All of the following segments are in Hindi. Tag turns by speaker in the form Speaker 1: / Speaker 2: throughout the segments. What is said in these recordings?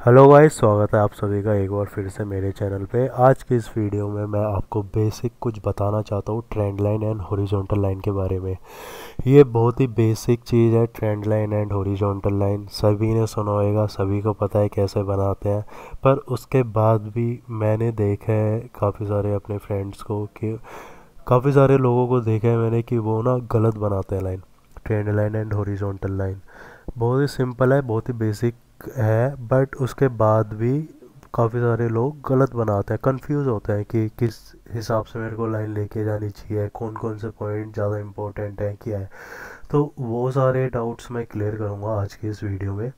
Speaker 1: हेलो गाइस, स्वागत है आप सभी का एक बार फिर से मेरे चैनल पे। आज की इस वीडियो में मैं आपको बेसिक कुछ बताना चाहता हूँ trend line and horizontal line के बारे में। ये बहुत ही बेसिक चीज़ है। Trend line and horizontal line सभी ने सुना होगा, सभी को पता है कैसे बनाते हैं। पर उसके बाद भी मैंने देखा है काफ़ी सारे अपने फ्रेंड्स को कि काफ़ी सारे लोगों को देखा है मैंने कि वो ना गलत बनाते हैं line. Trend line and horizontal line बहुत ही सिंपल है, बहुत ही बेसिक है, बट उसके बाद भी काफ़ी सारे लोग गलत बनाते हैं, कंफ्यूज होते हैं कि किस हिसाब से मेरे को लाइन लेके जानी चाहिए, कौन कौन से पॉइंट ज़्यादा इंपॉर्टेंट है, क्या है। तो वो सारे डाउट्स मैं क्लियर करूँगा आज की इस वीडियो में।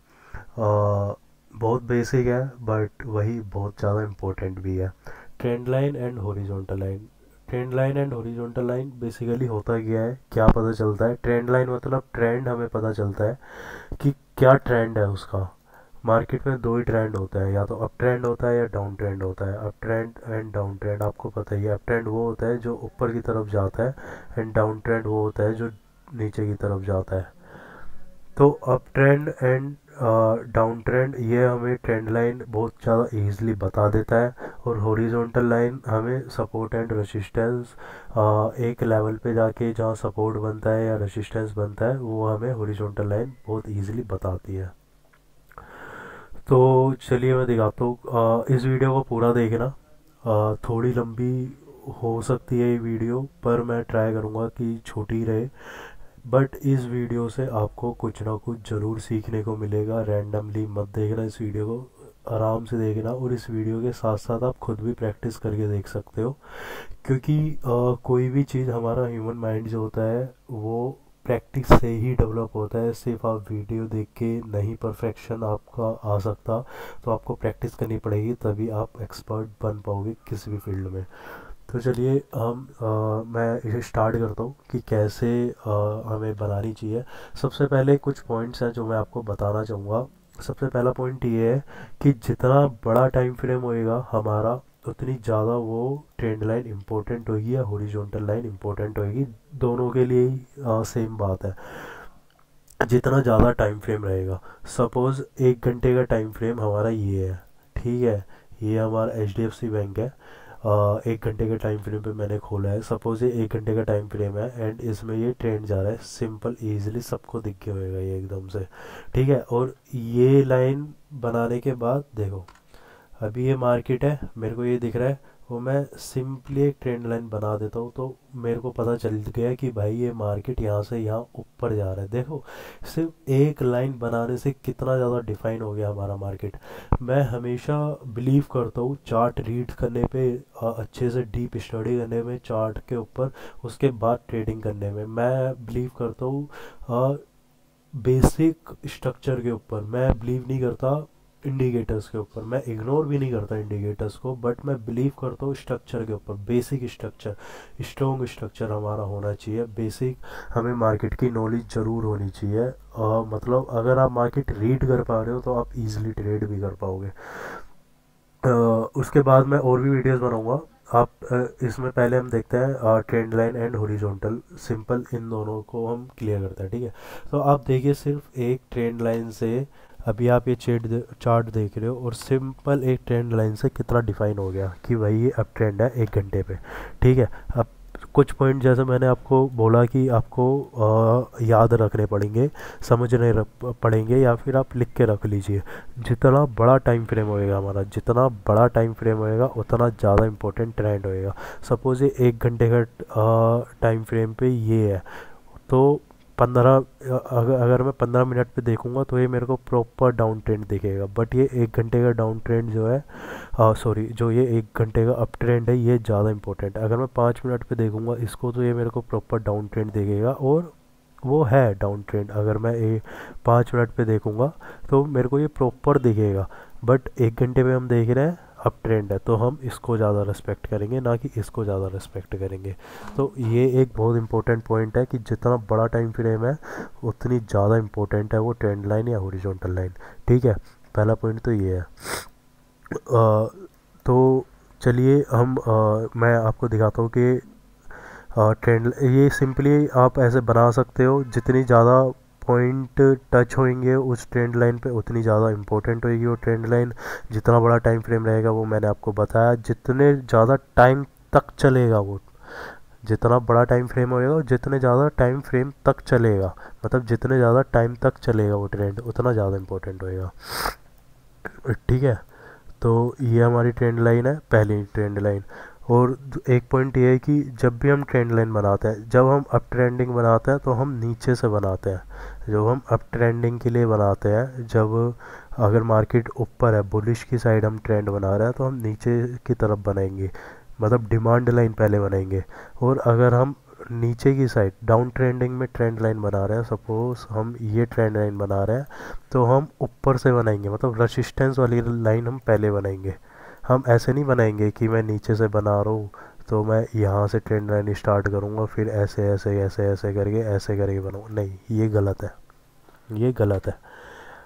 Speaker 1: बहुत बेसिक है बट वही बहुत ज़्यादा इम्पोर्टेंट भी है। Trend line and horizontal line. Trend line and horizontal line basically होता क्या है, क्या पता चलता है। ट्रेंड लाइन मतलब ट्रेंड हमें पता चलता है कि क्या ट्रेंड है उसका। मार्केट में दो ही ट्रेंड होता है, या तो अप ट्रेंड होता है या डाउन ट्रेंड होता है। Up trend and down trend आपको पता ही है। अप ट्रेंड वो होता है जो ऊपर की तरफ जाता है एंड डाउन ट्रेंड वो होता है जो नीचे की तरफ जाता है। तो up trend and down trend ये हमें ट्रेंड लाइन बहुत ज़्यादा ईजिली बता देता है। और हॉरिजॉन्टल लाइन हमें सपोर्ट एंड रेसिस्टेंस, एक लेवल पे जाके जहाँ सपोर्ट बनता है या रेसिस्टेंस बनता है वो हमें हॉरिजॉन्टल लाइन बहुत ईजिली बताती है। तो चलिए मैं दिखाता हूँ। इस वीडियो को पूरा देखना। थोड़ी लंबी हो सकती है ये वीडियो, पर मैं ट्राई करूँगा कि छोटी रहे। बट इस वीडियो से आपको कुछ ना कुछ ज़रूर सीखने को मिलेगा। रैंडमली मत देखना इस वीडियो को, आराम से देखना। और इस वीडियो के साथ साथ आप खुद भी प्रैक्टिस करके देख सकते हो, क्योंकि कोई भी चीज़ हमारा ह्यूमन माइंड जो होता है वो प्रैक्टिस से ही डेवलप होता है। सिर्फ आप वीडियो देख के नहीं परफेक्शन आपका आ सकता। तो आपको प्रैक्टिस करनी पड़ेगी, तभी आप एक्सपर्ट बन पाओगे किसी भी फील्ड में। तो चलिए मैं इसे स्टार्ट करता हूँ कि कैसे हमें बनानी चाहिए। सबसे पहले कुछ पॉइंट्स हैं जो मैं आपको बताना चाहूँगा। सबसे पहला पॉइंट ये है कि जितना बड़ा टाइम फ्रेम होएगा हमारा, उतनी ज़्यादा वो ट्रेंड लाइन इम्पोर्टेंट होगी या हॉरिजॉन्टल लाइन इम्पोर्टेंट होगी। दोनों के लिए ही सेम बात है। जितना ज़्यादा टाइम फ्रेम रहेगा, सपोज़ 1 घंटे का टाइम फ्रेम हमारा ये है, ठीक है। ये हमारा HDFC बैंक है। 1 घंटे के टाइम फ्रेम पे मैंने खोला है। सपोज़ ये 1 घंटे का टाइम फ्रेम है एंड इसमें ये ट्रेंड जा रहा है। सिंपल इजीली सबको दिख गया होगा ये एकदम से, ठीक है। और ये लाइन बनाने के बाद देखो, अभी ये मार्केट है, मेरे को ये दिख रहा है। वो मैं सिंपली एक ट्रेंड लाइन बना देता हूँ तो मेरे को पता चल गया कि भाई ये मार्केट यहाँ से यहाँ ऊपर जा रहा है। देखो, सिर्फ एक लाइन बनाने से कितना ज़्यादा डिफाइन हो गया हमारा मार्केट। मैं हमेशा बिलीव करता हूँ चार्ट रीड करने पे, अच्छे से डीप स्टडी करने में चार्ट के ऊपर, उसके बाद ट्रेडिंग करने में। मैं बिलीव करता हूँ बेसिक स्ट्रक्चर के ऊपर। मैं बिलीव नहीं करता इंडिकेटर्स के ऊपर। मैं इग्नोर भी नहीं करता इंडिकेटर्स को, बट मैं बिलीव करता हूँ स्ट्रक्चर के ऊपर। बेसिक स्ट्रक्चर, स्ट्रॉन्ग स्ट्रक्चर हमारा होना चाहिए। बेसिक हमें मार्केट की नॉलेज ज़रूर होनी चाहिए। मतलब अगर आप मार्केट रीड कर पा रहे हो तो आप इजीली ट्रेड भी कर पाओगे। उसके बाद मैं और भी वीडियोस बनाऊंगा। आप इसमें पहले हम देखते हैं trend line and horizontal. Simple in दोनों को हम क्लियर करते हैं, ठीक है। तो आप देखिए, सिर्फ एक ट्रेंड लाइन से, अभी आप ये चार्ट देख रहे हो, और सिंपल एक ट्रेंड लाइन से कितना डिफाइन हो गया कि भाई ये अप ट्रेंड है 1 घंटे पे, ठीक है। अब कुछ पॉइंट जैसे मैंने आपको बोला कि आपको याद रखने पड़ेंगे, समझने पड़ेंगे, या फिर आप लिख के रख लीजिए। जितना बड़ा टाइम फ्रेम होएगा हमारा, जितना बड़ा टाइम फ्रेम होएगा उतना ज़्यादा इंपॉर्टेंट ट्रेंड होएगा। सपोज़ ये 1 घंटे का टाइम फ्रेम पे ये है, तो 15, अगर मैं 15 मिनट पे देखूंगा तो ये मेरे को प्रॉपर डाउन ट्रेंड दिखेगा। बट ये 1 घंटे का डाउन ट्रेंड जो है, सॉरी, जो ये 1 घंटे का अप ट्रेंड है ये ज़्यादा इंपॉर्टेंट है। अगर मैं 5 मिनट पे देखूंगा इसको तो ये मेरे को प्रॉपर डाउन ट्रेंड दिखेगा, और वो है डाउन ट्रेंड। अगर मैं 5 मिनट पे देखूंगा तो मेरे को ये प्रॉपर दिखेगा। बट 1 घंटे पे हम देख रहे हैं अप ट्रेंड है, तो हम इसको ज़्यादा रिस्पेक्ट करेंगे, ना कि इसको ज़्यादा रिस्पेक्ट करेंगे। तो ये एक बहुत इंपॉर्टेंट पॉइंट है कि जितना बड़ा टाइम फ्रेम है उतनी ज़्यादा इंपॉर्टेंट है वो ट्रेंड लाइन या हॉरिजॉन्टल लाइन, ठीक है। पहला पॉइंट तो ये है। तो चलिए मैं आपको दिखाता हूँ कि ट्रेंड, ये सिंपली आप ऐसे बना सकते हो। जितनी ज़्यादा पॉइंट टच होंगे उस ट्रेंड लाइन पे उतनी ज़्यादा इम्पोर्टेंट होएगी वो ट्रेंड लाइन। जितना बड़ा टाइम फ्रेम रहेगा वो मैंने आपको बताया, जितने ज़्यादा टाइम तक चलेगा वो, जितना बड़ा टाइम फ्रेम होएगा और जितने ज़्यादा टाइम फ्रेम तक चलेगा, मतलब जितने ज़्यादा टाइम तक चलेगा वो ट्रेंड उतना ज़्यादा इम्पोर्टेंट होएगा। ठीक है, तो ये हमारी ट्रेंड लाइन है, पहली ट्रेंड लाइन। और एक पॉइंट ये है कि जब भी हम ट्रेंड लाइन बनाते हैं, जब हम अप ट्रेंडिंग बनाते हैं तो हम नीचे से बनाते हैं। जब हम अप ट्रेंडिंग के लिए बनाते हैं, जब अगर मार्केट ऊपर है, बुलिश की साइड हम ट्रेंड बना रहे हैं, तो हम नीचे की तरफ बनाएंगे, मतलब डिमांड लाइन पहले बनाएंगे। और अगर हम नीचे की साइड डाउन ट्रेंडिंग में ट्रेंड लाइन बना रहे हैं, सपोज हम ये ट्रेंड लाइन बना रहे हैं, तो हम ऊपर से बनाएंगे, मतलब रेसिस्टेंस वाली लाइन हम पहले बनाएंगे। हम ऐसे नहीं बनाएंगे कि मैं नीचे से बना रहा हूँ तो मैं यहाँ से ट्रेंड लाइन स्टार्ट करूँगा, फिर ऐसे ऐसे ऐसे ऐसे करके ऐसे करके बनाऊँ, नहीं, ये गलत है, ये गलत है।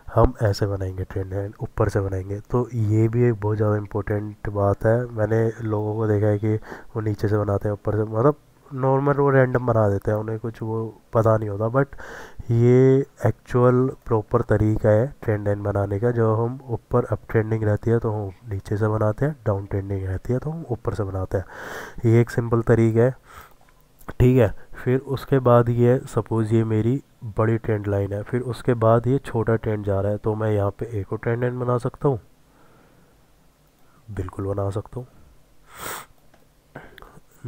Speaker 1: हम ऐसे बनाएंगे, ट्रेंड लाइन ऊपर से बनाएंगे। तो ये भी एक बहुत ज़्यादा इम्पोर्टेंट बात है। मैंने लोगों को देखा है कि वो नीचे से बनाते हैं, ऊपर से, मतलब नॉर्मल वो रैंडम बना देते हैं, उन्हें कुछ वो पता नहीं होता। बट ये एक्चुअल प्रॉपर तरीका है ट्रेंड लाइन बनाने का। जब हम ऊपर अप ट्रेंडिंग रहती है तो हम नीचे से बनाते हैं, डाउन ट्रेंडिंग रहती है तो हम ऊपर से बनाते हैं। ये एक सिंपल तरीका है, ठीक है। फिर उसके बाद ये सपोज़ ये मेरी बड़ी ट्रेंड लाइन है, फिर उसके बाद ये छोटा ट्रेंड जा रहा है, तो मैं यहाँ पे एक और ट्रेंड लाइन बना सकता हूँ, बिल्कुल बना सकता हूँ,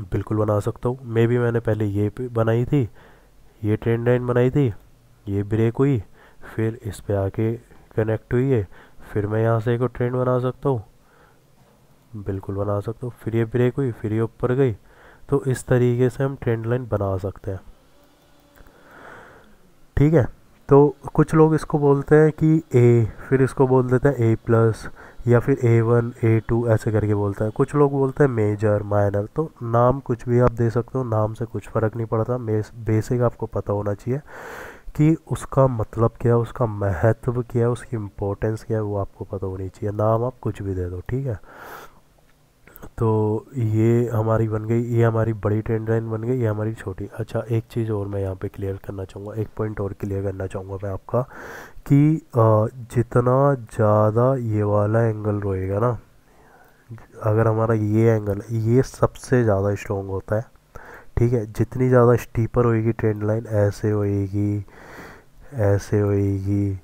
Speaker 1: बिल्कुल बना सकता हूँ। मे भी मैंने पहले ये बनाई थी, ये ट्रेंड लाइन बनाई थी, ये ब्रेक हुई, फिर इस पे आके कनेक्ट हुई है, फिर मैं यहाँ से एक और ट्रेंड बना सकता हूँ, बिल्कुल बना सकता हूँ, फिर ये ब्रेक हुई, फिर ये ऊपर गई। तो इस तरीके से हम ट्रेंड लाइन बना सकते हैं, ठीक है। तो कुछ लोग इसको बोलते हैं कि ए, फिर इसको बोल देते हैं ए प्लस, या फिर A1 A2 ऐसे करके बोलते हैं। कुछ लोग बोलते हैं मेजर माइनर, तो नाम कुछ भी आप दे सकते हो, नाम से कुछ फ़र्क नहीं पड़ता। बेसिक आपको पता होना चाहिए कि उसका मतलब क्या है, उसका महत्व क्या है, उसकी इम्पोर्टेंस क्या है, वो आपको पता होनी चाहिए। नाम आप कुछ भी दे दो, ठीक है। तो ये हमारी बन गई, ये हमारी बड़ी ट्रेंड लाइन बन गई, ये हमारी छोटी। अच्छा, एक चीज़ और मैं यहाँ पे क्लियर करना चाहूँगा, एक पॉइंट और क्लियर करना चाहूँगा मैं आपका, कि जितना ज़्यादा ये वाला एंगल रहेगा ना, अगर हमारा ये एंगल, ये सबसे ज़्यादा स्ट्रॉन्ग होता है, ठीक है। जितनी ज़्यादा स्टीपर होएगी ट्रेंड लाइन, ऐसे होएगी, ऐसे होएगी,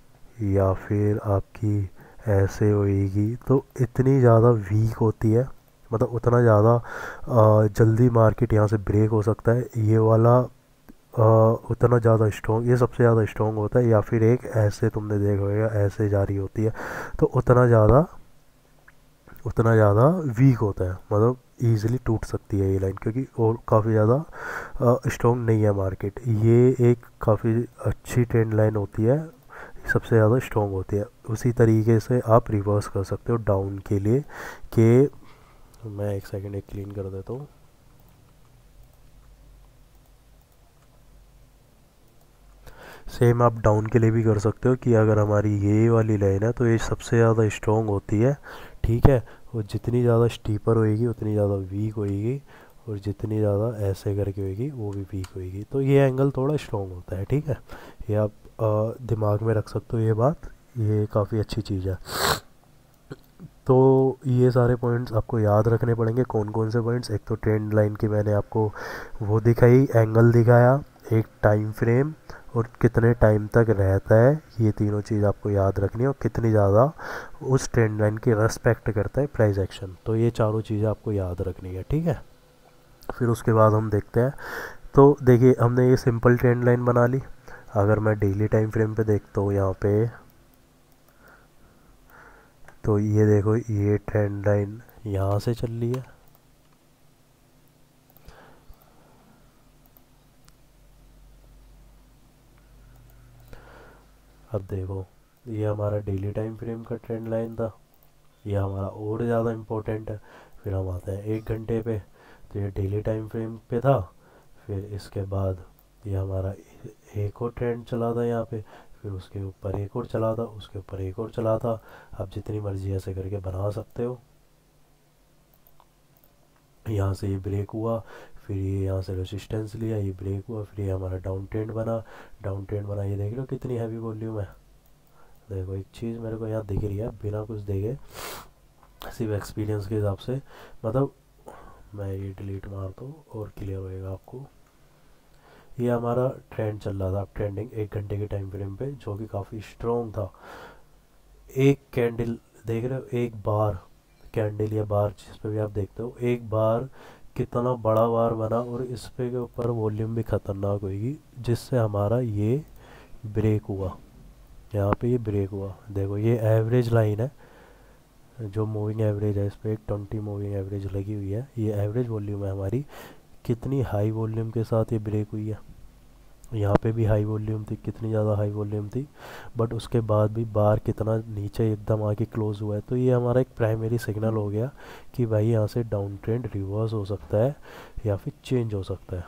Speaker 1: या फिर आपकी ऐसे होएगी, तो इतनी ज़्यादा वीक होती है, मतलब उतना ज़्यादा जल्दी मार्केट यहाँ से ब्रेक हो सकता है। ये वाला उतना ज़्यादा स्ट्रॉन्ग, ये सबसे ज़्यादा स्ट्रॉन्ग होता है। या फिर एक ऐसे तुमने देखा होगा, ऐसे जारी होती है, तो उतना ज़्यादा वीक होता है, मतलब ईजिली टूट सकती है ये लाइन, क्योंकि और काफ़ी ज़्यादा स्ट्रॉन्ग नहीं है मार्केट। ये एक काफ़ी अच्छी ट्रेंड लाइन होती है, सबसे ज़्यादा स्ट्रॉन्ग होती है। उसी तरीके से आप रिवर्स कर सकते हो डाउन के लिए, कि मैं एक सेकंड एक क्लीन कर देता हूँ। सेम आप डाउन के लिए भी कर सकते हो, कि अगर हमारी ये वाली लाइन है तो ये सबसे ज़्यादा स्ट्रॉन्ग होती है, ठीक है। और जितनी ज़्यादा स्टीपर होएगी उतनी ज़्यादा वीक होएगी, और जितनी ज़्यादा ऐसे करके होएगी वो भी वीक होएगी। तो ये एंगल थोड़ा स्ट्रॉन्ग होता है, ठीक है। ये आप दिमाग में रख सकते हो ये बात, ये काफ़ी अच्छी चीज़ है। तो ये सारे पॉइंट्स आपको याद रखने पड़ेंगे। कौन कौन से पॉइंट्स? एक तो ट्रेंड लाइन की मैंने आपको वो दिखाई, एंगल दिखाया, एक टाइम फ्रेम, और कितने टाइम तक रहता है, ये तीनों चीज़ आपको याद रखनी है, और कितनी ज़्यादा उस ट्रेंड लाइन की रेस्पेक्ट करता है प्राइस एक्शन। तो ये चारों चीज़ें आपको याद रखनी है, ठीक है। फिर उसके बाद हम देखते हैं। तो देखिए, हमने ये सिंपल ट्रेंड लाइन बना ली। अगर मैं डेली टाइम फ्रेम पे देखता हूँ यहाँ पे, तो ये देखो, ये ट्रेंड लाइन यहाँ से चल रही है, अब देखो, ये हमारा डेली टाइम फ्रेम का ट्रेंड लाइन था, ये हमारा और ज़्यादा इम्पोर्टेंट है। फिर हम आते हैं 1 घंटे पे, तो ये डेली टाइम फ्रेम पे था। फिर इसके बाद ये हमारा एक और ट्रेंड चला था यहाँ पे, फिर उसके ऊपर एक और चला था, उसके ऊपर एक और चला था। आप जितनी मर्जी ऐसे करके बना सकते हो, यहाँ से ये ब्रेक हुआ, फिर ये यहाँ से रेजिस्टेंस लिया, ये ब्रेक हुआ, फिर ये हमारा डाउन ट्रेंड बना। डाउन ट्रेंड बना, ये देख लो कितनी हैवी वॉल्यूम है। देखो एक चीज़ मेरे को यहाँ दिख रही है बिना कुछ देखे, सिर्फ एक्सपीरियंस के हिसाब से, मतलब मैं ये डिलीट मार दूँ और क्लियर होएगा आपको। ये हमारा ट्रेंड चल रहा था ट्रेंडिंग 1 घंटे के टाइम फ्रेम पे, जो कि काफ़ी स्ट्रॉन्ग था। एक कैंडल देख रहे हो, एक बार कैंडल या बार जिस पे भी आप देखते हो, एक बार कितना बड़ा बार बना, और इस पे के ऊपर वॉल्यूम भी खतरनाक होगी, जिससे हमारा ये ब्रेक हुआ। यहाँ पे ये ब्रेक हुआ, देखो ये एवरेज लाइन है, जो मूविंग एवरेज है, इस पर एक 20 मूविंग एवरेज लगी हुई है, ये एवरेज वॉल्यूम है हमारी। कितनी हाई वॉल्यूम के साथ ये ब्रेक हुई है। यहाँ पे भी हाई वॉल्यूम थी, कितनी ज़्यादा हाई वॉल्यूम थी, बट उसके बाद भी बार कितना नीचे एकदम आके क्लोज हुआ है। तो ये हमारा एक प्राइमरी सिग्नल हो गया कि भाई यहाँ से डाउन ट्रेंड रिवर्स हो सकता है या फिर चेंज हो सकता है।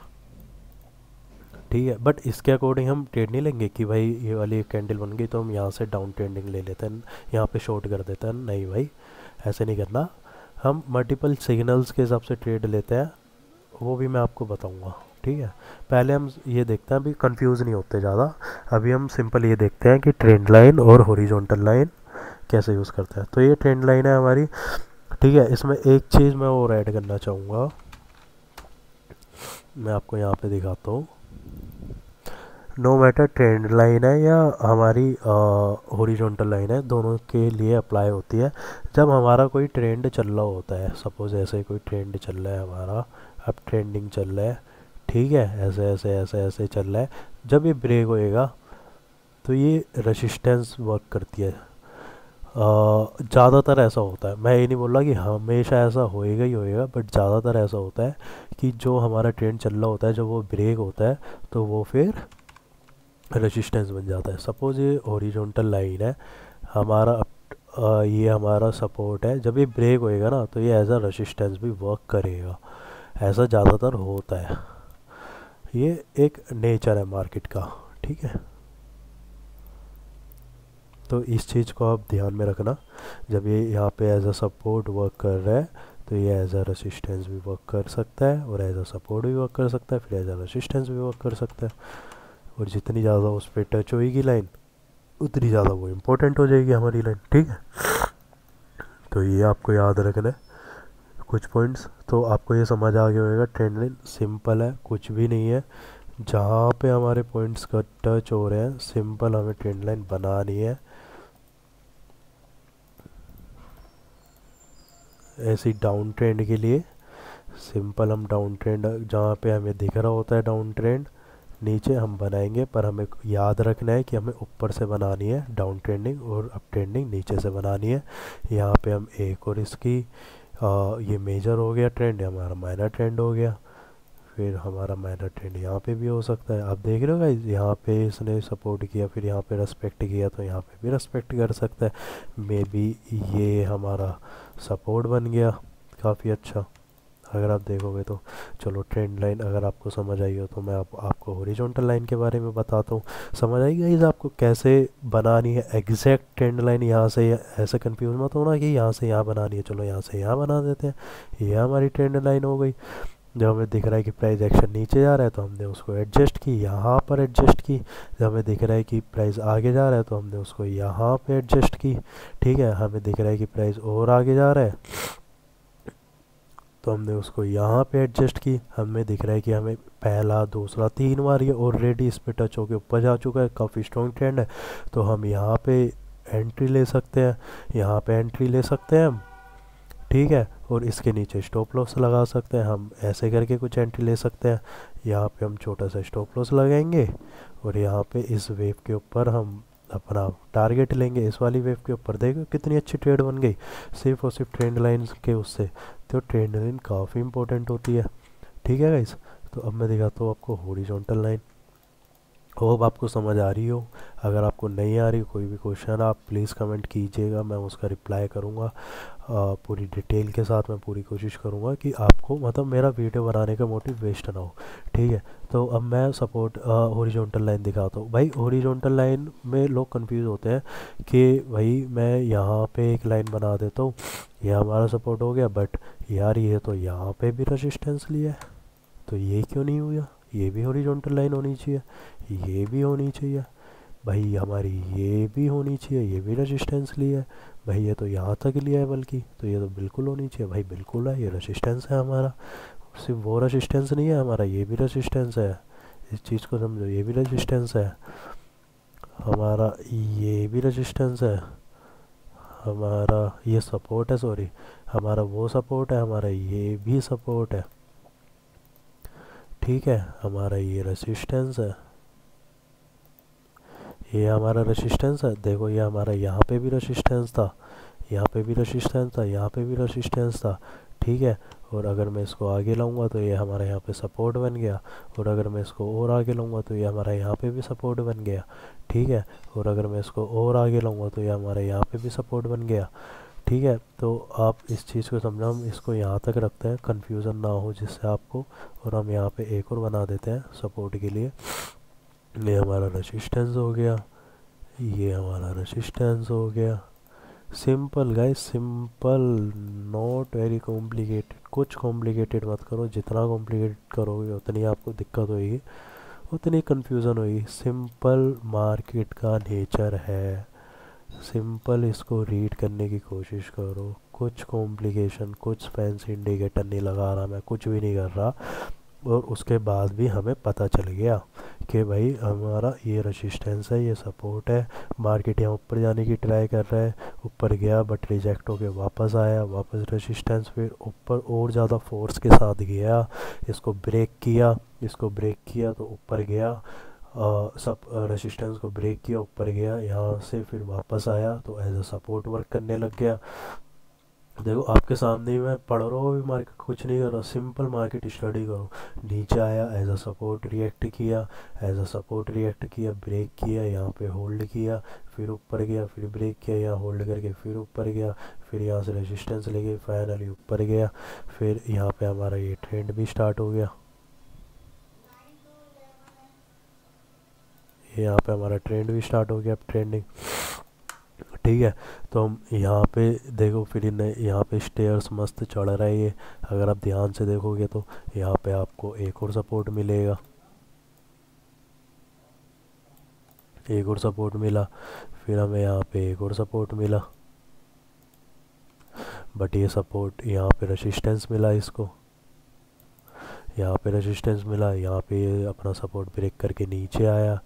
Speaker 1: ठीक है, बट इसके अकॉर्डिंग हम ट्रेड नहीं लेंगे कि भाई ये वाली कैंडल बन गई तो हम यहाँ से डाउन ट्रेंडिंग ले लेते हैं, यहाँ पे शॉर्ट कर देते हैं। नहीं भाई, ऐसे नहीं करना। हम मल्टीपल सिग्नल्स के हिसाब से ट्रेड लेते हैं, वो भी मैं आपको बताऊंगा। ठीक है, पहले हम ये देखते हैं, अभी कंफ्यूज नहीं होते ज़्यादा। अभी हम सिंपल ये देखते हैं कि ट्रेंड लाइन और हॉरिजॉन्टल लाइन कैसे यूज़ करते हैं। तो ये ट्रेंड लाइन है हमारी। ठीक है, इसमें एक चीज़ मैं और ऐड करना चाहूँगा, मैं आपको यहाँ पे दिखाता हूँ। नो मैटर ट्रेंड लाइन है या हमारी हॉरिजॉन्टल लाइन है, दोनों के लिए अप्लाई होती है। जब हमारा कोई ट्रेंड चल रहा होता है, सपोज ऐसे कोई ट्रेंड चल रहा है हमारा, अब ट्रेंडिंग चल रहा है, ठीक है, ऐसे ऐसे ऐसे ऐसे चल रहा है, जब ये ब्रेक होएगा तो ये रेजिस्टेंस वर्क करती है। ज़्यादातर ऐसा होता है, मैं ये नहीं बोल रहा कि हमेशा ऐसा होएगा ही होएगा, बट ज़्यादातर ऐसा होता है कि जो हमारा ट्रेंड चल रहा होता है, जब वो ब्रेक होता है तो वो फिर रेजिस्टेंस बन जाता है। सपोज ये हॉरिजॉन्टल लाइन है हमारा, ये हमारा सपोर्ट है, जब ये ब्रेक होएगा ना तो ये एज अ रेजिस्टेंस भी वर्क करेगा। ऐसा ज़्यादातर होता है, ये एक नेचर है मार्केट का। ठीक है, तो इस चीज़ को आप ध्यान में रखना। जब ये यहाँ पे एज अ सपोर्ट वर्क कर रहा है तो ये एज अ रेजिस्टेंस भी वर्क कर सकता है, और एज अ सपोर्ट भी वर्क कर सकता है, फिर एज अ रेजिस्टेंस भी वर्क कर सकता है। और जितनी ज़्यादा उस पर टच होगी लाइन, उतनी ज़्यादा वो इम्पोर्टेंट हो जाएगी हमारी लाइन। ठीक है, तो ये आपको याद रखना है कुछ पॉइंट्स। तो आपको ये समझ आ गया होगा, ट्रेंड लाइन सिंपल है, कुछ भी नहीं है। जहाँ पे हमारे पॉइंट्स का टच हो रहे हैं, सिंपल हमें ट्रेंड लाइन बनानी है। ऐसी डाउन ट्रेंड के लिए सिंपल हम डाउन ट्रेंड, जहाँ पे हमें दिख रहा होता है डाउन ट्रेंड, नीचे हम बनाएंगे, पर हमें याद रखना है कि हमें ऊपर से बनानी है डाउन ट्रेंडिंग, और अप ट्रेंडिंग नीचे से बनानी है। यहाँ पे हम एक और इसकी ये मेजर हो गया ट्रेंड, हमारा माइनर ट्रेंड हो गया, फिर हमारा माइनर ट्रेंड यहाँ पे भी हो सकता है। आप देख रहे हो गाइस, यहाँ पे इसने सपोर्ट किया, फिर यहाँ पे रेस्पेक्ट किया, तो यहाँ पे भी रेस्पेक्ट कर सकता है। मे बी ये हमारा सपोर्ट बन गया, काफ़ी अच्छा अगर आप देखोगे तो। चलो, ट्रेंड लाइन अगर आपको समझ आई हो तो मैं आपको हॉरिजॉन्टल लाइन के बारे में बताता हूँ। समझ आई गाइस आपको कैसे बनानी है एग्जैक्ट ट्रेंड लाइन। यहाँ से ऐसे कंफ्यूज मत होना कि यहाँ से यहाँ बनानी है, चलो यहाँ से यहाँ बना देते हैं, ये हमारी ट्रेंड लाइन हो गई। जब हमें दिख रहा है कि प्राइस एक्शन नीचे जा रहा है तो हमने उसको एडजस्ट की, यहाँ पर एडजस्ट की। जब हमें दिख रहा है कि प्राइस आगे जा रहा है तो हमने उसको यहाँ पे एडजस्ट की। ठीक है, हमें दिख रहा है कि प्राइस और आगे जा रहा है तो हमने उसको यहाँ पे एडजस्ट की। हमें दिख रहा है कि हमें पहला दूसरा 3 बार ये ऑलरेडी इस पे टच होकर ऊपर जा चुका है, काफ़ी स्ट्रॉन्ग ट्रेंड है, तो हम यहाँ पे एंट्री ले सकते हैं, यहाँ पे एंट्री ले सकते हैं हम। ठीक है, और इसके नीचे स्टॉप लॉस लगा सकते हैं हम, ऐसे करके कुछ एंट्री ले सकते हैं। यहाँ पे हम छोटा सा स्टॉप लॉस लगाएंगे, और यहाँ पे इस वेव के ऊपर हम अपना टारगेट लेंगे, इस वाली वेव के ऊपर। देखो कितनी अच्छी ट्रेड बन गई सिर्फ और सिर्फ ट्रेंड लाइन के उससे। तो ट्रेंड लाइन काफ़ी इंपॉर्टेंट होती है। ठीक है गाइस, तो अब मैं दिखाता हूँ आपको हॉरिजॉन्टल लाइन। होप आपको समझ आ रही हो। अगर आपको नहीं आ रही कोई भी क्वेश्चन आप प्लीज़ कमेंट कीजिएगा, मैं उसका रिप्लाई करूँगा पूरी डिटेल के साथ। मैं पूरी कोशिश करूँगा कि आपको मतलब मेरा वीडियो बनाने का मोटिव वेस्ट ना हो। ठीक है, तो अब मैं सपोर्ट हॉरिजॉन्टल लाइन दिखाता हूँ। भाई हॉरिजॉन्टल लाइन में लोग कंफ्यूज होते हैं कि भाई मैं यहाँ पे एक लाइन बना देता हूँ, ये हमारा सपोर्ट हो गया, बट यार ये तो यहाँ पे भी रेजिस्टेंस लिया है, तो ये क्यों नहीं हुआ? ये भी हॉरिजॉन्टल लाइन होनी चाहिए, ये भी होनी चाहिए, भाई हमारी ये भी होनी चाहिए, ये भी रेजिस्टेंस लिया है, भाई ये तो यहाँ तक लिया है बल्कि, तो ये तो बिल्कुल होनी चाहिए। भाई बिल्कुल है, ये रेजिस्टेंस है हमारा। सिर्फ वो रेजिस्टेंस नहीं है हमारा, ये भी रेजिस्टेंस है। इस चीज़ को समझो, ये भी रेजिस्टेंस है हमारा, ये भी रेजिस्टेंस है हमारा, ये सपोर्ट है, सॉरी हमारा वो सपोर्ट है, हमारा ये भी सपोर्ट है। ठीक है, हमारा ये रेजिस्टेंस है, ये हमारा रेजिस्टेंस है। देखो ये हमारा यहाँ पे भी रेजिस्टेंस था, यहाँ पे भी रेजिस्टेंस था, यहाँ पे भी रेजिस्टेंस था। ठीक है, और अगर मैं इसको आगे लाऊंगा तो ये हमारा यहाँ पे सपोर्ट बन गया, और अगर मैं इसको और आगे लाऊंगा तो ये हमारा यहाँ पे भी सपोर्ट बन गया। ठीक है, और अगर मैं इसको और आगे लाऊंगा तो ये हमारा यहाँ पे भी सपोर्ट बन गया। ठीक है, तो आप इस चीज़ को समझो, हम इसको यहाँ तक रखते हैं, कन्फ्यूज़न ना हो जिससे आपको। और हम यहाँ पे एक और बना देते हैं सपोर्ट के लिए। ये हमारा रेजिस्टेंस हो गया, ये हमारा रेजिस्टेंस हो गया। Simple guys, simple, not very complicated. कुछ कॉम्प्लिकेटेड मत करो, जितना कॉम्प्लिकेटेड करोगे उतनी आपको दिक्कत होगी, उतनी कन्फ्यूज़न होगी। सिंपल मार्केट का नेचर है, सिंपल इसको रीड करने की कोशिश करो। कुछ कॉम्प्लिकेशन, कुछ फैंसी इंडिकेटर नहीं लगा रहा मैं, कुछ भी नहीं कर रहा। और उसके बाद भी हमें पता चल गया कि भाई हमारा ये रेजिस्टेंस है, ये सपोर्ट है। मार्केट यहाँ ऊपर जाने की ट्राई कर रहा है, ऊपर गया बट रिजेक्ट होके वापस आया, वापस रेजिस्टेंस, फिर ऊपर और ज़्यादा फोर्स के साथ गया, इसको ब्रेक किया, इसको ब्रेक किया तो ऊपर गया, सब रेजिस्टेंस को ब्रेक किया, ऊपर गया, यहाँ से फिर वापस आया तो एज अ सपोर्ट वर्क करने लग गया। देखो आपके सामने ही मैं पढ़ रहा हूँ, अभी मार्केट कुछ नहीं कर रहा, सिंपल मार्केट स्टडी करो। नीचे आया, एज अ सपोर्ट रिएक्ट किया, एज अ सपोर्ट रिएक्ट किया, ब्रेक किया, यहाँ पे होल्ड किया, फिर ऊपर गया, फिर ब्रेक किया, यहाँ होल्ड करके फिर ऊपर गया, फिर यहाँ से रेजिस्टेंस लेके फाइनली ऊपर गया। फिर यहाँ पे हमारा ये ट्रेंड भी स्टार्ट हो गया, यहाँ पे हमारा ट्रेंड भी स्टार्ट हो गया, अब ट्रेंडिंग। ठीक है, तो हम यहाँ पे देखो, फिर इन्हें यहाँ पे स्टेयर्स मस्त चढ़ रहा है ये। अगर आप ध्यान से देखोगे तो यहाँ पे आपको एक और सपोर्ट मिलेगा, एक और सपोर्ट मिला, फिर हमें यहाँ पे एक और सपोर्ट मिला, बट ये सपोर्ट यहाँ पे रेजिस्टेंस मिला इसको, यहाँ पे रेजिस्टेंस मिला, यहाँ पे ये अपना सपोर्ट ब्रेक करके नीचे आया,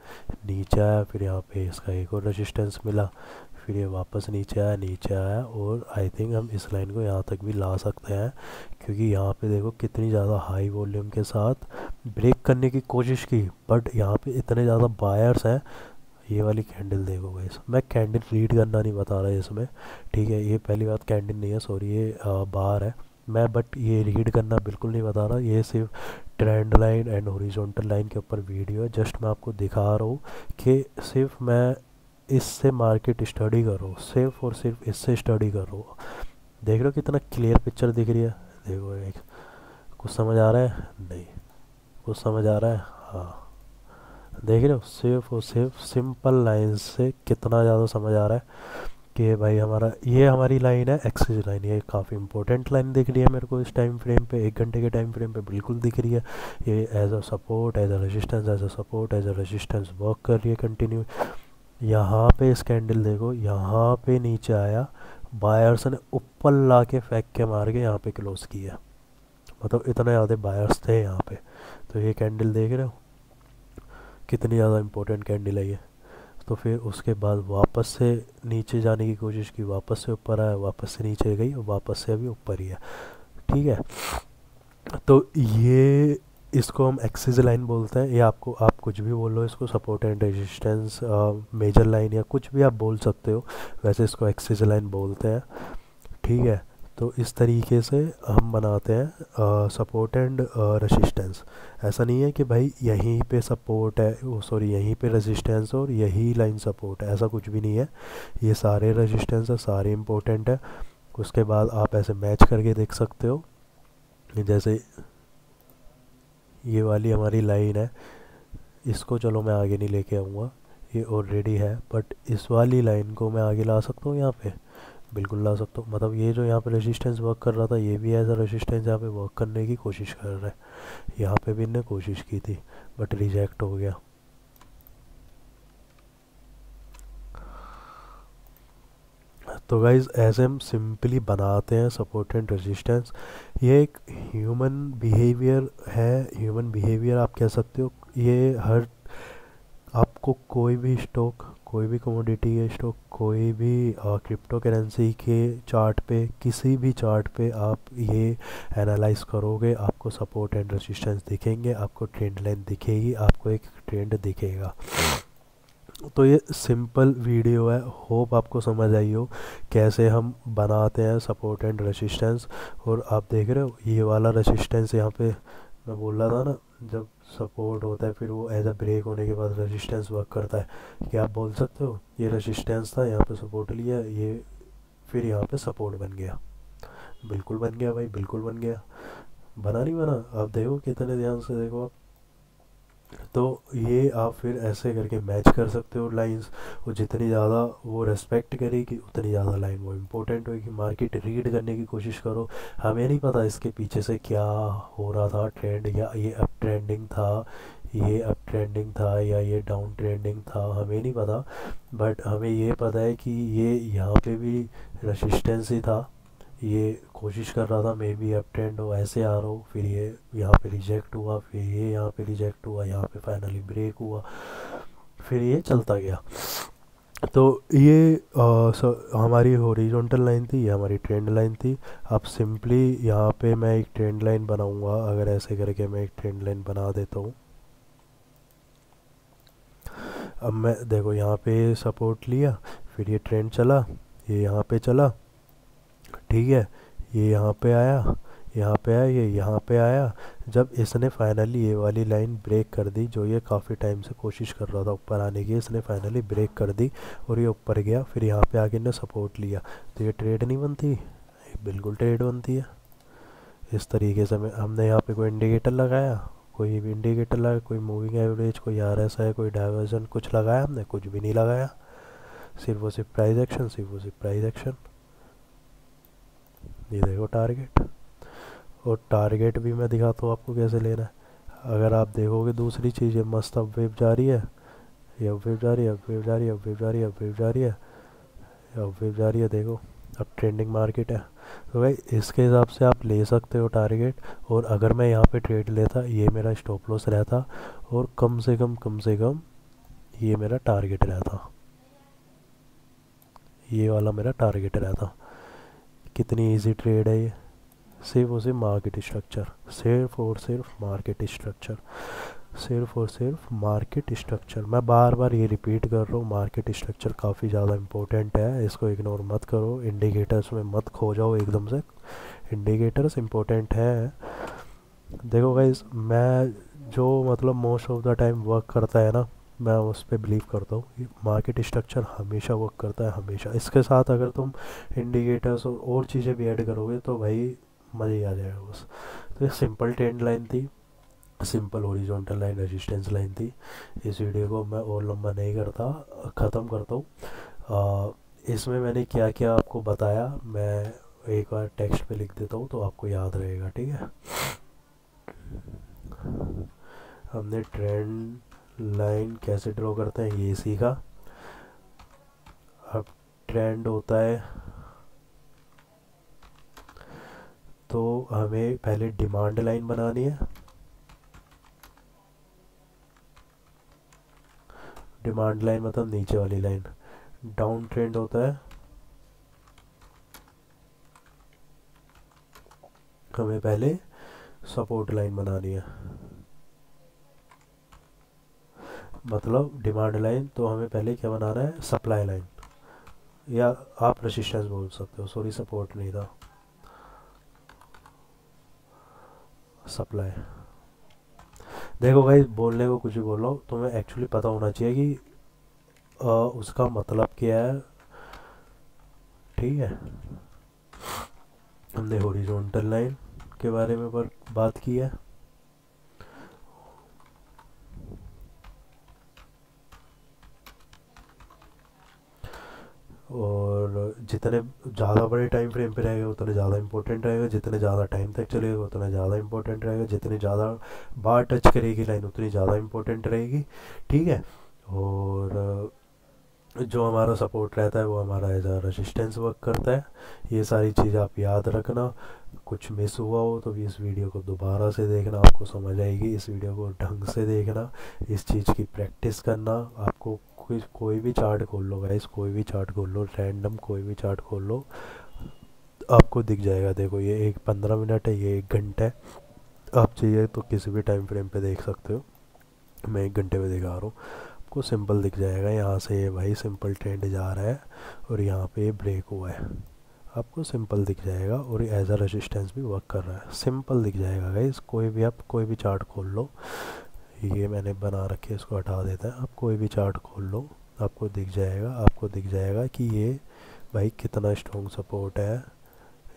Speaker 1: नीचे आया, फिर यहाँ पे इसका एक और रेजिस्टेंस मिला, फिर ये वापस नीचे आया, नीचे आया। और आई थिंक हम इस लाइन को यहाँ तक भी ला सकते हैं, क्योंकि यहाँ पे देखो कितनी ज़्यादा हाई वॉल्यूम के साथ ब्रेक करने की कोशिश की, बट यहाँ पे इतने ज़्यादा बायर्स हैं। ये वाली कैंडल देखो गाइस, मैं कैंडल रीड करना नहीं बता रहा इसमें, ठीक है, ये पहली बात कैंडल नहीं है, सॉरी ये बार है मैं, बट ये रीड करना बिल्कुल नहीं बता रहा, ये सिर्फ trend line and horizontal line के ऊपर वीडियो है। जस्ट मैं आपको दिखा रहा हूँ कि सिर्फ मैं इससे मार्केट स्टडी करो, सिर्फ और सिर्फ इससे स्टडी करो। देख रहे हो कितना क्लियर पिक्चर दिख रही है? देखो एक, कुछ समझ आ रहा है? नहीं, कुछ समझ आ रहा है? हाँ, देख रहे हो सिर्फ और सिर्फ सिंपल लाइन से कितना ज़्यादा समझ आ रहा है कि भाई हमारा ये हमारी लाइन है एक्सिस लाइन। ये काफ़ी इंपॉर्टेंट लाइन दिख रही है मेरे को इस टाइम फ्रेम पे, 1 घंटे के टाइम फ्रेम पे बिल्कुल दिख रही है। ये as a support, as a resistance, as a support, as a resistance work कर रही है कंटिन्यू। यहाँ पे इस कैंडल देखो, यहाँ पे नीचे आया, बायर्स ने ऊपर ला के फेंक के मार के यहाँ पे क्लोज किया, मतलब इतने ज़्यादा बायर्स थे यहाँ पे। तो ये कैंडल देख रहे हो कितनी ज़्यादा इंपॉर्टेंट कैंडल है ये। तो फिर उसके बाद वापस से नीचे जाने की कोशिश की, वापस से ऊपर आया, वापस से नीचे गई और वापस से अभी ऊपर ही है। ठीक है, तो ये इसको हम एक्सिस लाइन बोलते हैं, या आपको आप कुछ भी बोल लो इसको, support and resistance, major line या कुछ भी आप बोल सकते हो, वैसे इसको एक्सिस लाइन बोलते हैं। ठीक है, तो इस तरीके से हम बनाते हैं सपोर्ट एंड रेसिस्टेंस। ऐसा नहीं है कि भाई यहीं पे सपोर्ट है, सॉरी यहीं पे रेसिस्टेंस और यही लाइन सपोर्ट है, ऐसा कुछ भी नहीं है। ये सारे रेसिस्टेंस है, सारे इम्पोर्टेंट है। उसके बाद आप ऐसे मैच करके देख सकते हो। जैसे ये वाली हमारी लाइन है, इसको चलो मैं आगे नहीं लेके आऊँगा, ये ऑलरेडी है, बट इस वाली लाइन को मैं आगे ला सकता हूँ यहाँ पे, बिल्कुल ला सकता हूँ। मतलब ये जो यहाँ पे रेजिस्टेंस वर्क कर रहा था, ये भी एज अ रेजिस्टेंस यहाँ पे वर्क करने की कोशिश कर रहा है। यहाँ पे भी इनने कोशिश की थी बट रिजेक्ट हो गया। तो गाइज ऐसे हम सिंपली बनाते हैं सपोर्ट एंड रेजिस्टेंस। ये एक ह्यूमन बिहेवियर है, ह्यूमन बिहेवियर आप कह सकते हो। ये हर आपको कोई भी स्टॉक, कोई भी कमोडिटी के स्टॉक, कोई भी क्रिप्टो करेंसी के चार्ट पे, किसी भी चार्ट पे आप ये एनालाइज करोगे, आपको सपोर्ट एंड रेजिस्टेंस दिखेंगे, आपको ट्रेंड लाइन दिखेगी, आपको एक ट्रेंड दिखेगा। तो ये सिंपल वीडियो है, होप आपको समझ आई हो कैसे हम बनाते हैं सपोर्ट एंड रेजिस्टेंस। और आप देख रहे हो ये वाला रेजिस्टेंस, यहाँ पे मैं बोल रहा था ना, जब सपोर्ट होता है फिर वो एज अ ब्रेक होने के बाद रेजिस्टेंस वर्क करता है। क्या आप बोल सकते हो ये रेजिस्टेंस था, यहाँ पे सपोर्ट लिया, ये फिर यहाँ पे सपोर्ट बन गया। बिल्कुल बन गया भाई, बिल्कुल बन गया। बना नहीं बना? आप देखो कितने ध्यान से देखो आप। तो ये आप फिर ऐसे करके मैच कर सकते हो लाइंस। और जितनी ज़्यादा वो रेस्पेक्ट करेगी उतनी ज़्यादा लाइन वो इम्पोर्टेंट होगी। मार्केट रीड करने की कोशिश करो। हमें नहीं पता इसके पीछे से क्या हो रहा था, ट्रेंड, या ये अप ट्रेंडिंग था, ये अप ट्रेंडिंग था, या ये डाउन ट्रेंडिंग था, हमें नहीं पता। बट हमें ये पता है कि ये यहाँ पे भी रेसिस्टेंस ही था, ये कोशिश कर रहा था मे बी अप ट्रेंड हो, ऐसे आ रहा हो, फिर ये यहाँ पे रिजेक्ट हुआ, फिर ये यहाँ पे रिजेक्ट हुआ, यहाँ पे फाइनली ब्रेक हुआ, फिर ये चलता गया। तो ये हमारी हॉरिजॉन्टल लाइन थी, ये हमारी ट्रेंड लाइन थी। अब सिंपली यहाँ पे मैं एक ट्रेंड लाइन बनाऊंगा। अगर ऐसे करके मैं एक ट्रेंड लाइन बना देता हूँ, अब मैं देखो यहाँ पे सपोर्ट लिया, फिर ये ट्रेंड चला, ये यहाँ पे चला, ठीक है, ये यहाँ पे आया, यहाँ पे आया, ये यहाँ पे आया। जब इसने फाइनली ये वाली लाइन ब्रेक कर दी, जो ये काफ़ी टाइम से कोशिश कर रहा था ऊपर आने की, इसने फाइनली ब्रेक कर दी और ये ऊपर गया, फिर यहाँ पे आके ने सपोर्ट लिया। तो ये ट्रेड नहीं बनती? ये बिल्कुल ट्रेड बनती है। इस तरीके से हमने यहाँ पे कोई इंडिकेटर लगाया, कोई भी इंडिकेटर लगाया, कोई मूविंग एवरेज, कोई RSI, कोई डाइवर्जन, कुछ लगाया हमने? कुछ भी नहीं लगाया। सिर्फ और सिर्फ प्राइस एक्शन, सिर्फ और सिर्फ प्राइस एक्शन। ये देखो टारगेट, और टारगेट भी मैं दिखाता हूँ आपको कैसे लेना है। अगर आप देखोगे दूसरी चीज़, ये मस्त अप वेव जा रही है, ये अप वेव जा रही है, अप वेव जा रही है, अप वेव जा रही है, अप वेव जा रही है, अप वेव जा रही है, देखो अब ट्रेंडिंग मार्केट है। तो भाई इसके हिसाब से आप ले सकते हो टारगेट। और अगर मैं यहाँ पे ट्रेड लेता, ये मेरा स्टॉप लॉस रहता, और कम से कम ये मेरा टारगेट रहता, ये वाला मेरा टारगेट रहता। कितनी इजी ट्रेड है ये। सिर्फ और सिर्फ मार्केट स्ट्रक्चर, सिर्फ और सिर्फ मार्केट स्ट्रक्चर, सिर्फ और सिर्फ मार्केट स्ट्रक्चर। मैं बार बार ये रिपीट कर रहा हूँ, मार्केट स्ट्रक्चर काफ़ी ज़्यादा इंपॉर्टेंट है, इसको इग्नोर मत करो। इंडिकेटर्स में मत खो जाओ एकदम से, इंडिकेटर्स इंपॉर्टेंट है। देखो गाइस, मैं जो मतलब most of the time work करता है ना, मैं उस पर बिलीव करता हूँ। मार्केट स्ट्रक्चर हमेशा वर्क करता है, हमेशा। इसके साथ अगर तुम इंडिकेटर्स और चीज़ें भी ऐड करोगे तो भाई मज़ा ही आ जाएगा बस। तो ये सिंपल ट्रेंड लाइन थी, simple horizontal line, resistance line थी। इस वीडियो को मैं और लंबा नहीं करता, ख़त्म करता हूँ। इसमें मैंने क्या क्या आपको बताया, मैं एक बार टेक्स्ट पे लिख देता हूँ तो आपको याद रहेगा, ठीक है। हमने ट्रेंड लाइन कैसे ड्रॉ करते हैं ये सीखा। अब ट्रेंड होता है तो हमें पहले डिमांड लाइन बनानी है। डिमांड लाइन मतलब नीचे वाली लाइन। डाउन ट्रेंड होता है, हमें पहले सपोर्ट लाइन बनानी है। मतलब डिमांड लाइन तो हमें पहले क्या बनाना है, सप्लाई लाइन, या आप रेजिस्टेंस बोल सकते हो, सॉरी सपोर्ट नहीं था। सप्लाई। देखो भाई, बोलने को कुछ भी बोल रहा हूँ, तुम्हें एक्चुअली पता होना चाहिए कि उसका मतलब क्या है। ठीक है, हमने हॉरिजॉन्टल लाइन के बारे में पर बात की है। और जितने ज़्यादा बड़े टाइम फ्रेम पे रहेगा उतने ज़्यादा इंपॉर्टेंट रहेगा, जितने ज़्यादा टाइम तक चलेगा उतना ज़्यादा इंपॉर्टेंट रहेगा, जितनी ज़्यादा बार टच करेगी लाइन उतनी ज़्यादा इंपॉर्टेंट रहेगी। ठीक है। और जो हमारा सपोर्ट रहता है वो हमारा एज आ रेजिस्टेंस वर्क करता है। ये सारी चीज़ आप याद रखना। कुछ मिस हुआ हो तो भी इस वीडियो को दोबारा से देखना, आपको समझ आएगी। इस वीडियो को ढंग से देखना, इस चीज़ की प्रैक्टिस करना। आपको कोई भी चार्ट खोल लो गाइस, कोई भी चार्ट खोल लो, रैंडम कोई भी चार्ट खोल लो, आपको दिख जाएगा। देखो ये एक 15 मिनट है, ये 1 घंटा है। आप चाहिए तो किसी भी टाइम फ्रेम पे देख सकते हो, मैं 1 घंटे में दिखा रहा हूँ। आपको सिंपल दिख जाएगा, यहाँ से ये भाई सिंपल ट्रेंड जा रहा है और यहाँ पे ब्रेक हुआ है, आपको सिंपल दिख जाएगा। और एज अ रेजिस्टेंस भी वर्क कर रहा है, सिंपल दिख जाएगा गाइस। कोई भी आप कोई भी चार्ट खोल लो, ये मैंने बना रखे, इसको हटा देता है। आप कोई भी चार्ट खोल लो, आपको दिख जाएगा, आपको दिख जाएगा कि ये भाई कितना स्ट्रॉन्ग सपोर्ट है,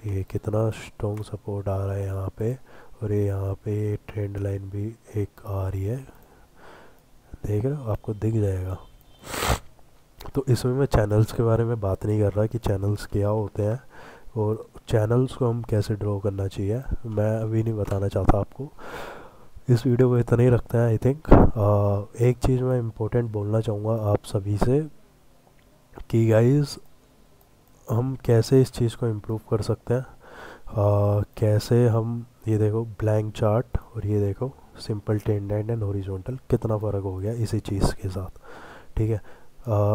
Speaker 1: ये कितना स्ट्रॉन्ग सपोर्ट आ रहा है यहाँ पे। और ये यहाँ पे ट्रेंड लाइन भी एक आ रही है, देख रहे हो, आपको दिख जाएगा। तो इसमें मैं चैनल्स के बारे में बात नहीं कर रहा कि चैनल्स क्या होते हैं और चैनल्स को हम कैसे ड्रॉ करना चाहिए, मैं अभी नहीं बताना चाहता आपको। इस वीडियो को इतना ही रखते हैं आई थिंक। एक चीज़ मैं इम्पोर्टेंट बोलना चाहूँगा आप सभी से कि गाइस हम कैसे इस चीज़ को इम्प्रूव कर सकते हैं। कैसे हम, ये देखो ब्लैंक चार्ट और ये देखो सिंपल टेंडेंट एंड हॉरिजॉन्टल, कितना फ़र्क हो गया इसी चीज़ के साथ। ठीक है।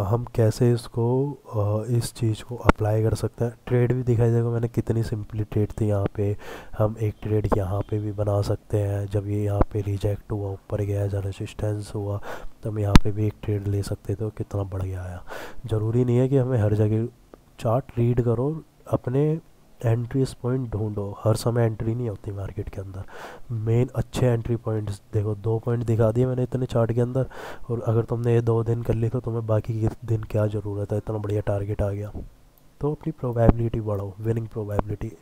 Speaker 1: हम कैसे इसको इस चीज़ को अप्लाई कर सकते हैं। ट्रेड भी दिखाई देगा, मैंने कितनी सिंपली ट्रेड थी यहाँ पे। हम एक ट्रेड यहाँ पे भी बना सकते हैं, जब ये यहाँ पे रिजेक्ट हुआ ऊपर गया, जब रेजिस्टेंस हुआ तो हम यहाँ पे भी एक ट्रेड ले सकते थे, तो कितना बढ़ गया आया। ज़रूरी नहीं है कि हमें हर जगह चार्ट रीड करो, अपने एंट्रीज पॉइंट ढूंढो। हर समय एंट्री नहीं होती मार्केट के अंदर, मेन अच्छे एंट्री पॉइंट्स देखो। 2 पॉइंट दिखा दिए मैंने इतने चार्ट के अंदर, और अगर तुमने ये 2 दिन कर ली तो तुम्हें बाकी के दिन क्या ज़रूरत है, इतना बढ़िया टारगेट आ गया। तो अपनी प्रोबेबिलिटी बढ़ाओ, विनिंग प्रोबेबिलिटी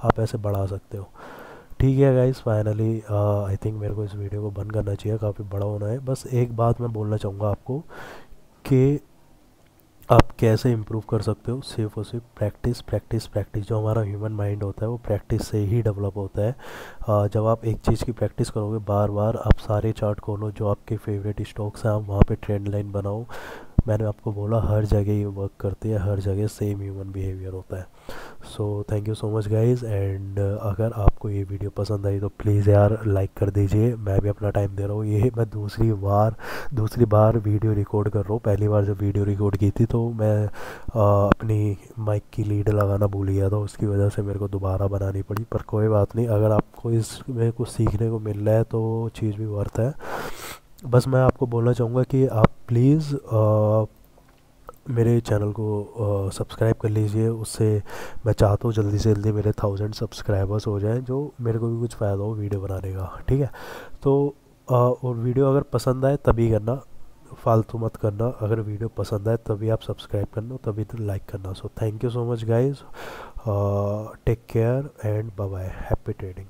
Speaker 1: आप ऐसे बढ़ा सकते हो। ठीक है गाइस, फाइनली आई थिंक मेरे को इस वीडियो को बंद करना चाहिए, काफ़ी बड़ा होना है। बस एक बात मैं बोलना चाहूँगा आपको कि आप कैसे इम्प्रूव कर सकते हो। सिर्फ और सिर्फ प्रैक्टिस प्रैक्टिस प्रैक्टिस। जो हमारा ह्यूमन माइंड होता है वो प्रैक्टिस से ही डेवलप होता है। जब आप एक चीज़ की प्रैक्टिस करोगे बार बार, आप सारे चार्ट खोलो जो आपके फेवरेट स्टॉक्स हैं, आप वहाँ पे ट्रेंड लाइन बनाओ। मैंने आपको बोला हर जगह ये वर्क करती है, हर जगह सेम ह्यूमन बिहेवियर होता है। सो thank you so much guys. And अगर आपको ये वीडियो पसंद आई तो प्लीज़ यार लाइक कर दीजिए। मैं भी अपना टाइम दे रहा हूँ, ये मैं दूसरी बार वीडियो रिकॉर्ड कर रहा हूँ। पहली बार जब वीडियो रिकॉर्ड की थी तो मैं अपनी माइक की लीड लगाना भूल गया था, उसकी वजह से मेरे को दोबारा बनानी पड़ी। पर कोई बात नहीं, अगर आपको इसमें कुछ सीखने को मिल रहा है तो चीज़ भी वर्थ है। बस मैं आपको बोलना चाहूँगा कि आप प्लीज़ मेरे चैनल को सब्सक्राइब कर लीजिए। उससे मैं चाहता हूँ जल्दी से जल्दी मेरे 1000 सब्सक्राइबर्स हो जाएं, जो मेरे को भी कुछ फ़ायदा हो वीडियो बनाने का। ठीक है। तो और वीडियो अगर पसंद आए तभी करना, फालतू मत करना। अगर वीडियो पसंद आए तभी आप सब्सक्राइब करना, तभी तो लाइक करना। So thank you so much guys, take care and bye bye, happy trading.